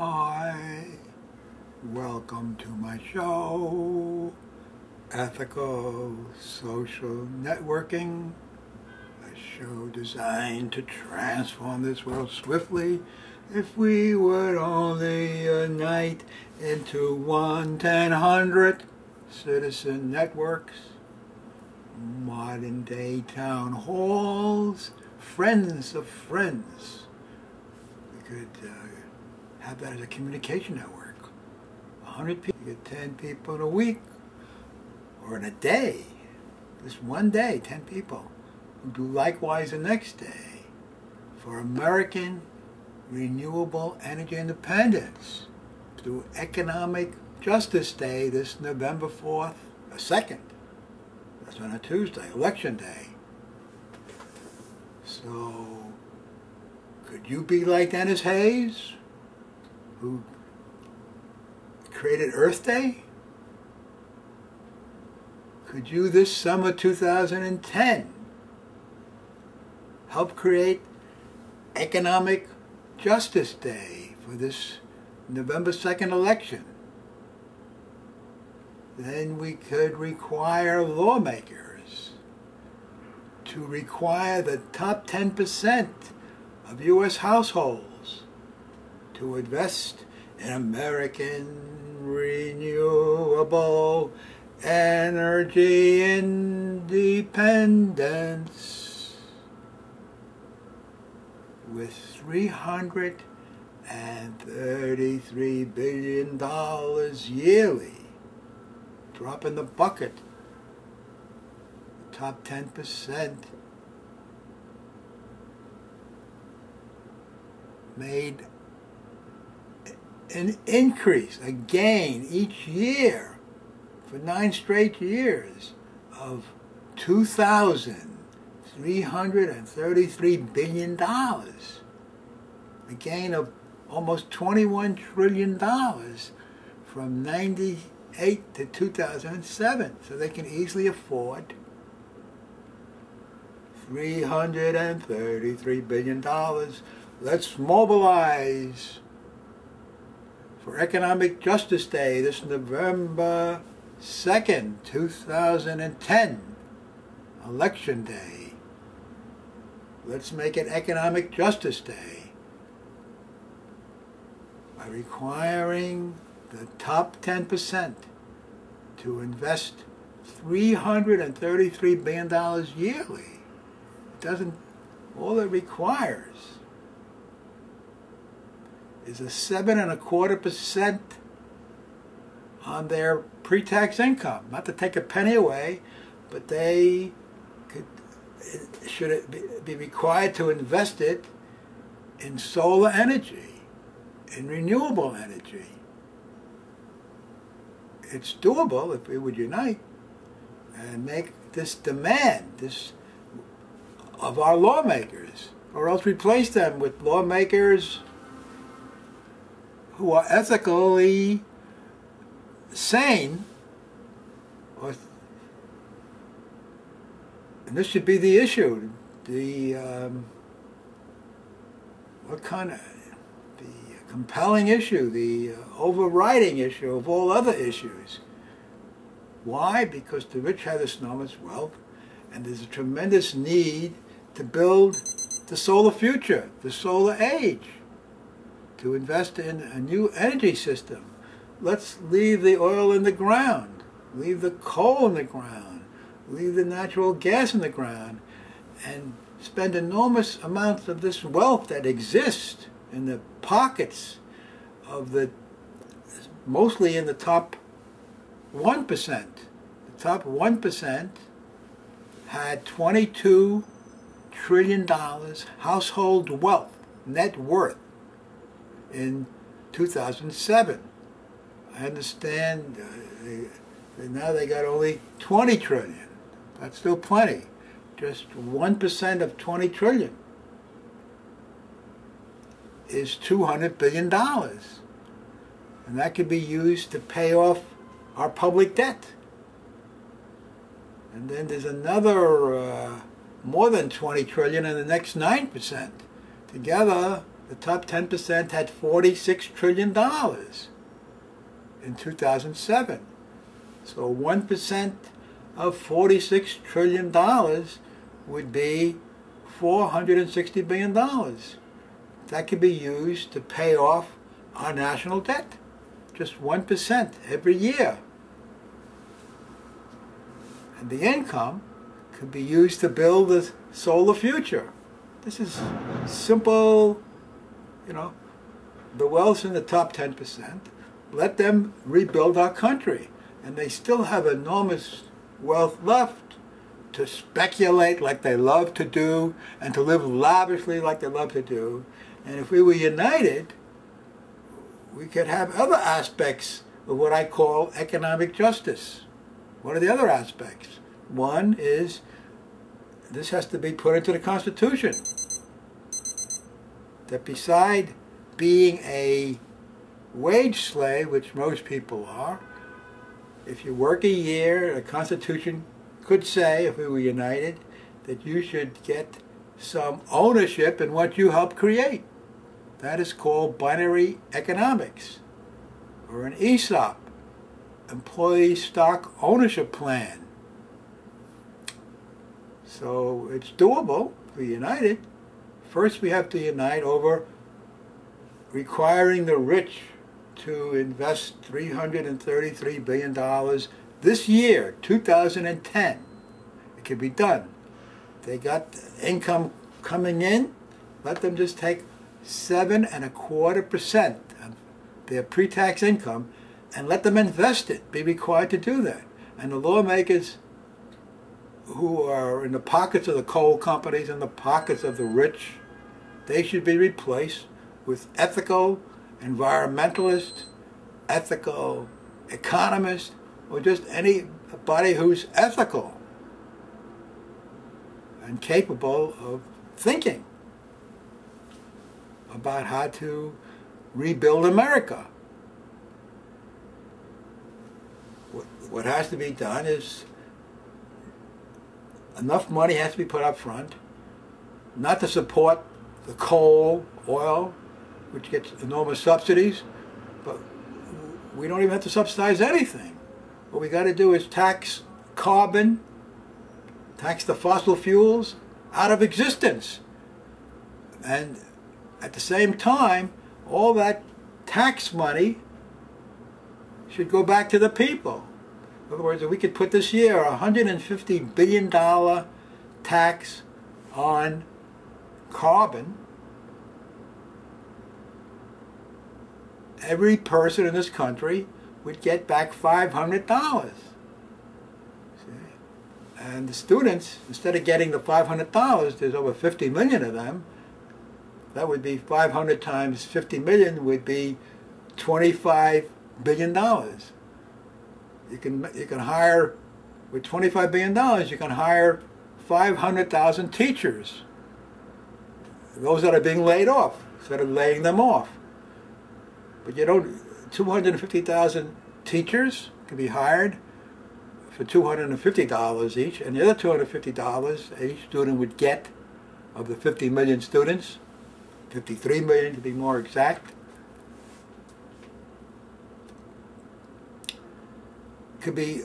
Hi, welcome to my show, Ethical Social Networking, a show designed to transform this world swiftly if we would only unite into 1,100 citizen networks, modern day town halls, friends of friends. We could have that as a communication network. 100 people, you get 10 people in a week, or in a day, just one day, 10 people, who do likewise the next day for American renewable energy independence through Economic Justice Day this November 4th, 2nd. That's on a Tuesday, Election Day. So, could you be like Dennis Hayes, who created Earth Day? Could you this summer 2010 help create Economic Justice Day for this November 2nd election? Then we could require lawmakers to require the top 10% of U.S. households to invest in American renewable energy independence with $333 billion yearly. Drop in the bucket. The top 10% made an increase, a gain each year for 9 straight years of $2,333 billion. A gain of almost $21 trillion from 1998 to 2007. So they can easily afford $333 billion. Let's mobilize for Economic Justice Day this November 2nd, 2010, Election Day. Let's make it Economic Justice Day by requiring the top 10% to invest $333 billion yearly. It doesn't, all it requires is a 7.25% on their pre-tax income. Not to take a penny away, but they should be required to invest it in solar energy, in renewable energy. It's doable if we would unite and make this demand of our lawmakers, or else replace them with lawmakers who are ethically sane, and this should be the issue. The compelling issue, the overriding issue of all other issues. Why? Because the rich have this enormous wealth, and there's a tremendous need to build the solar future, the solar age, to invest in a new energy system. Let's leave the oil in the ground, leave the coal in the ground, leave the natural gas in the ground, and spend enormous amounts of this wealth that exists in the pockets of mostly in the top 1%. The top 1% had $22 trillion household wealth, net worth, in 2007. I understand now they got only 20 trillion. That's still plenty. Just 1% of 20 trillion is $200 billion. And that could be used to pay off our public debt. And then there's another more than 20 trillion in the next 9%. Together, the top 10% had $46 trillion in 2007. So 1% of $46 trillion would be $460 billion. That could be used to pay off our national debt. Just 1% every year. And the income could be used to build the solar future. This is simple, the wealth's in the top 10%. Let them rebuild our country. And they still have enormous wealth left to speculate like they love to do and to live lavishly like they love to do. And if we were united, we could have other aspects of what I call economic justice. What are the other aspects? One is this has to be put into the Constitution. That beside being a wage slave, which most people are, if you work a year, the Constitution could say, if we were united, that you should get some ownership in what you help create. That is called binary economics, or an ESOP, employee stock ownership plan. So it's doable if we're united. First we have to unite over requiring the rich to invest $333 billion this year, 2010. It can be done. They got income coming in, let them just take 7.25% of their pre-tax income and let them invest it, be required to do that. And the lawmakers who are in the pockets of the coal companies and the pockets of the rich, they should be replaced with ethical environmentalists, ethical economists, or just anybody who's ethical and capable of thinking about how to rebuild America. What has to be done is enough money has to be put up front, not to support the coal, oil, which gets enormous subsidies, but we don't even have to subsidize anything. What we got to do is tax carbon, tax the fossil fuels out of existence. And at the same time, all that tax money should go back to the people. In other words, if we could put this year a $150 billion tax on carbon, every person in this country would get back $500. And the students, instead of getting the $500, there's over 50 million of them. That would be 500 times 50 million would be $25 billion. You can hire, with $25 billion, you can hire 500,000 teachers. Those that are being laid off, instead of laying them off. But you don't, 250,000 teachers can be hired for $250 each, and the other $250 each student would get of the 50 million students, 53 million to be more exact, could be